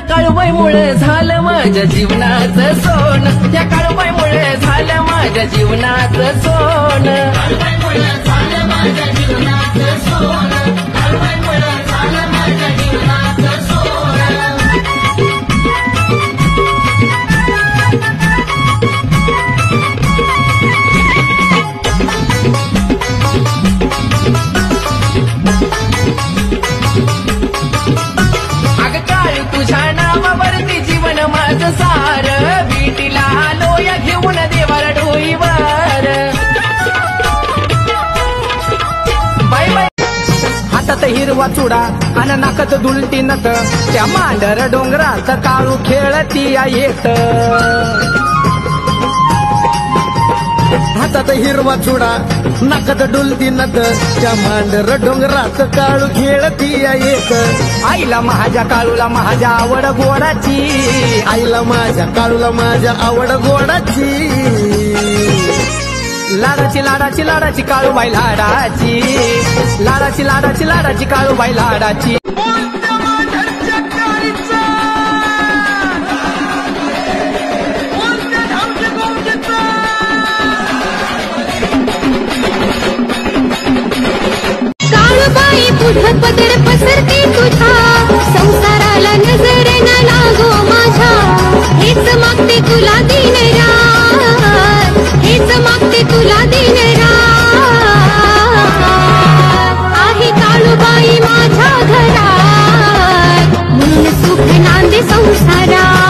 काळूबाईमुळे झालं माझ्या जीवनाचं सोनं, त्या काळूबाईमुळे झालं माझ्या जीवनाचं सोनं, काळूबाईमुळे झालं माझ्या जीवनाचं सोनं, काळूबाईमुळे झालं माझ्या जीवनाचं सोनं। अग काळू तुझ्या नावावरती जीवन माझं सार, विटीला आलो या घेऊन देवाला डोईवर। बाय बाय हातात हिरवा चुडा अन नाकात दुलटी नत, त्या मांडर डोंगरात काळू खेळती येत। हातात हिरवा चुडा नाकात डुलती नत, त्या मांडर डोंगरात काळू खेळती येत। आईला माझ्या काळूला माझ्या आवड गोडाची, आईला माझ्या काळूला माझ्या आवड गोडाची। लाडाची लाडाची लाडाची काळूबाई लाडाची, लाडाची लाडाची लाडाची काळूबाई लाडाची। काळूबाई पुढं पदर पसरते तुझ्या, संसाराला नजर न लागो माझ्या, हेच मागते तुला दिन रात, हेच मागते तुला दिन रात। आहे काळूबाई माझ्या घरात, म्हणून सुख नांदे संसारात।